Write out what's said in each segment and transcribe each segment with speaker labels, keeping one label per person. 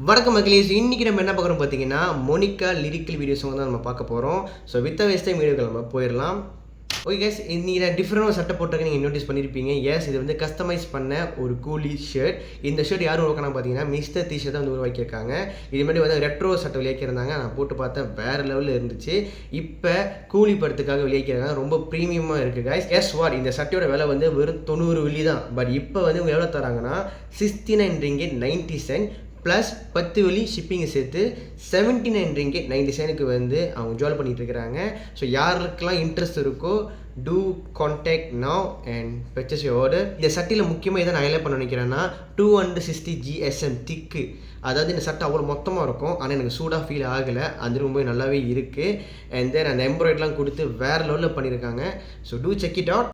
Speaker 1: வணக்கம் மக்களே. ஸோ இன்றைக்கி நம்ம என்ன பார்க்குறோம் பார்த்தீங்கன்னா, மோனிகா லிரிக்கல் வீடியோஸ் தான் நம்ம பார்க்க போகிறோம். ஸோ வித் வேஸ்ட் டைம் வீடியோக்கள் நம்ம போயிடலாம். ஓகே கேஸ், இன்றைக்கி நான் டிஃப்ரெண்டாக சட்டை போட்டிருக்கேன், நீங்கள் நோட்டீஸ் பண்ணியிருப்பீங்க. எஸ், இது வந்து கஸ்டமைஸ் பண்ண ஒரு கூலி ஷர்ட். இந்த ஷர்ட் யார் உருவாக்கினா பார்த்தீங்கன்னா மிஸ்டர் டி ஷர்ட் தான் வந்து உருவாக்கியிருக்காங்க. இது மாதிரி வந்து ரெட்ரோ சட்டை விளையாக்கியிருந்தாங்க. நான் போட்டு பார்த்தேன், வேறு லெவலில் இருந்துச்சு. இப்போ கூலி படத்துக்காக விளையாக்கிறாங்க. ரொம்ப ப்ரீமியமாக இருக்குது கைஸ். எஸ் வாட், இந்த சட்டையோட விலை வந்து வெறும் 90 வெள்ளி தான். பட் இப்போ வந்து இவங்க எவ்வளோ தராங்கன்னா 69 ringgit 90 cent ப்ளஸ் 10 வெள்ளி ஷிப்பிங்கை சேர்த்து 79 ringgit 90 cent வந்து அவங்க ஜுவல் பண்ணிகிட்டு இருக்கிறாங்க. ஸோ யாருக்கெல்லாம் இன்ட்ரெஸ்ட் இருக்கோ to contact now and purchase your order. இந்த சட்டையில் முக்கியமாக இதை நான் ஹைலைட் பண்ண நினைக்கிறேன்னா 260 GSM திக்கு. அதாவது இந்த சட்டை அவ்வளோ மொத்தமாக இருக்கும், ஆனால் எனக்கு சூடாக ஃபீல் ஆகலை. அது ரொம்ப நல்லாவே இருக்குது. அண்ட் தென் அந்த எம்ப்ராய்டரிலாம் கொடுத்து வேறு லெவலில் பண்ணியிருக்காங்க. So do check it out.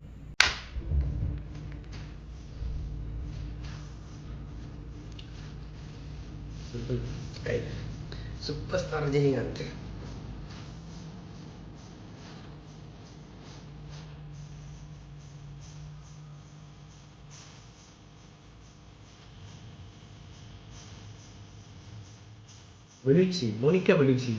Speaker 1: Super star Rajinikanth. வெளிச்சி, மோனிகா வெளிச்சி.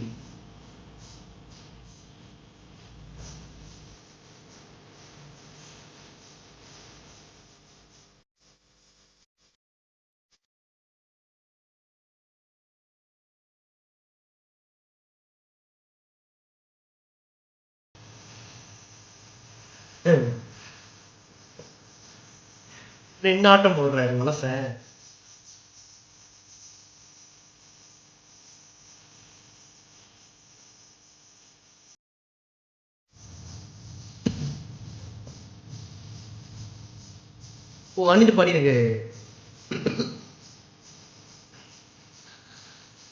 Speaker 1: ரெண்டு ஆட்டம் போடுறாரு மனச. ஓ, அன்னிட்டு பாடிருக்கு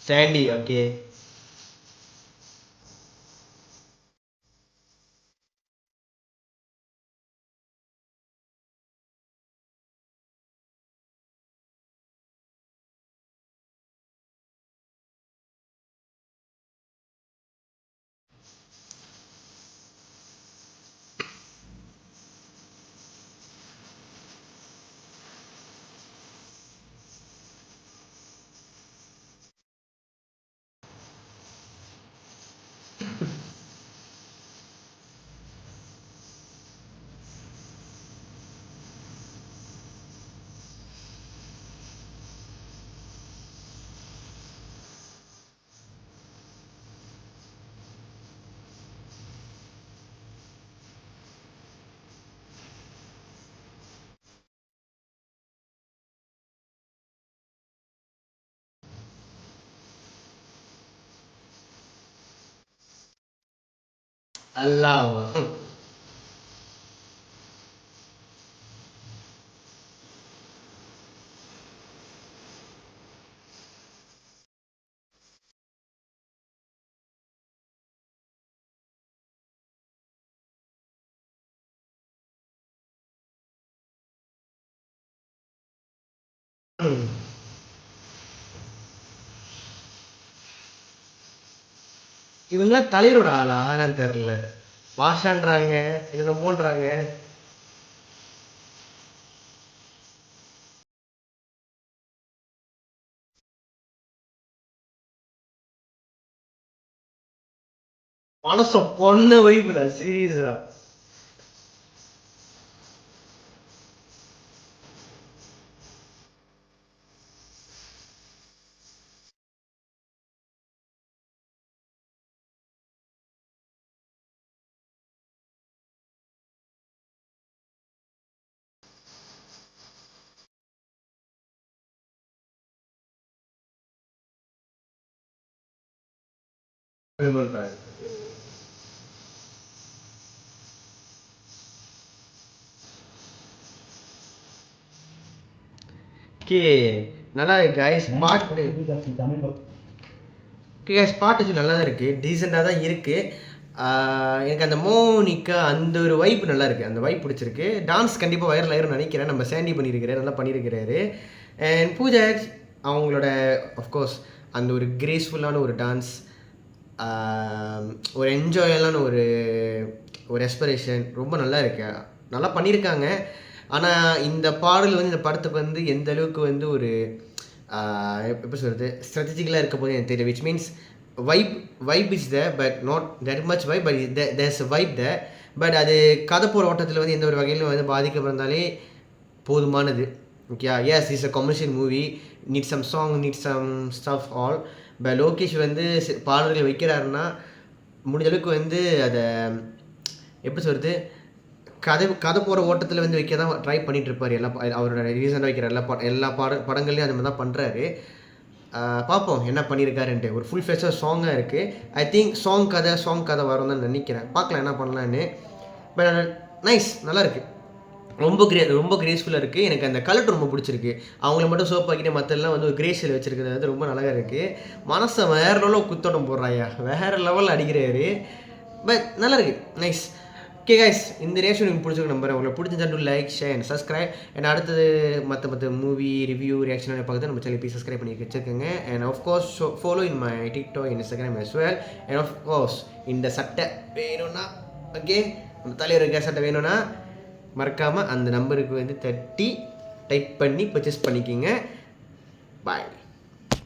Speaker 1: சாண்டி. ஓகே, அல்லாஹ். இவங்களாம் தலைவரோட ஆளா என்னன்னு தெரியல. பாஷான்றாங்க, இதை போன்றாங்க. மனச பொண்ணு வைப்புடா, சீரியஸா. ஓகே, நல்லா இருக்கு கைஸ். பாட்டு கைஸ், பாட்டு நல்லா தான் இருக்குது, டீசெண்டாக தான் இருக்குது. எனக்கு அந்த மோனிகா அந்த ஒரு வைப் நல்லா இருக்குது, அந்த வைப் பிடிச்சிருக்கு. டான்ஸ் கண்டிப்பாக வைரல் ஆயிரும்னு நினைக்கிறேன். நம்ம சாண்டி பண்ணியிருக்கிறாரு, நல்லா பண்ணியிருக்கிறாரு. அண்ட் பூஜா அவங்களோட அஃப்கோர்ஸ் அந்த ஒரு கிரேஸ்ஃபுல்லான ஒரு டான்ஸ், ஒரு என்ஜாயலான ஒரு ஒரு எக்ஸ்பிரேஷன் ரொம்ப நல்லா இருக்கு, நல்லா பண்ணியிருக்காங்க. ஆனால் இந்த பாடல் வந்து இந்த படத்துக்கு வந்து எந்த அளவுக்கு வந்து ஒரு எப்படி சொல்கிறது, ஸ்ட்ராட்டஜிக்கலாக இருக்க போது எனக்கு தெரியல. Which means vibe is the but not that much vibe, but there's a vibe the. But அது கதை போகிற ஓட்டத்தில் வந்து எந்த ஒரு வகையிலும் வந்து பாதிக்கப்பட்டிருந்தாலே போதுமானது. Okay, yes is a commercial movie, need some song, need some stuff all. But Lokesh வந்து பாடல்கள் வைக்கிறாருன்னா முடிஞ்ச அளவுக்கு வந்து அதை எப்படி சொல்கிறது, கதை போகிற ஓட்டத்தில் வந்து வைக்க தான் ட்ரை பண்ணிகிட்டு இருப்பார். அவரோட ரீசெண்டாக வைக்கிற எல்லா படங்கள்லையும் அது மாதிரி தான் பண்ணுறாரு. பார்ப்போம் என்ன பண்ணியிருக்காருன்ட்டு. ஒரு ஃபுல் ஃப்ளெஷ்டாக சாங்காக இருக்குது. ஐ திங்க் சாங் கதை வரும் தான் நினைக்கிறேன். பார்க்கலாம் என்ன பண்ணலான்னு. பட் நைஸ், நல்லாயிருக்கு. ரொம்ப கிரேஸ்ஃபுல்லாக இருக்குது. எனக்கு அந்த கலர் ரொம்ப பிடிச்சிருக்கு. அவங்கள மட்டும் சோப் ஆக்கிட்டு மற்றெல்லாம் வந்து ஒரு கிரேஷில் வச்சுருக்கிறது வந்து ரொம்ப நல்லா இருக்குது. மனசை வேறு லெவலில் குத்தோட்டம் போடுறாயா, வேறு லெவலில் அடிக்கிறாரு. பட் நல்லாயிருக்கு, நைஸ். ஓகே கைஸ், இந்த ரியாக்ஷன் உங்களுக்கு பிடிச்சிருக்கு நம்புறேன். உங்களுக்கு பிடிச்சிருந்தா like, share and subscribe. And அடுத்தது மற்ற மூவி ரிவ்யூ ரியாக்ஷன் பார்க்குறது நம்ம சேனல் ப்ளீஸ் சப்ஸ்கிரைப் பண்ணி வச்சுருக்கேங்க. And of course follow in my TikTok, Instagram as well. And of course இந்த சட்டை வேணும்னா, ஓகே, நம்ம தலைவர் இருக்கிற சட்டை வேணும்னா மறக்காமல் அந்த நம்பருக்கு வந்து தட்டி டைப் பண்ணி பர்ச்சேஸ் பண்ணிக்கிங்க. பாய்.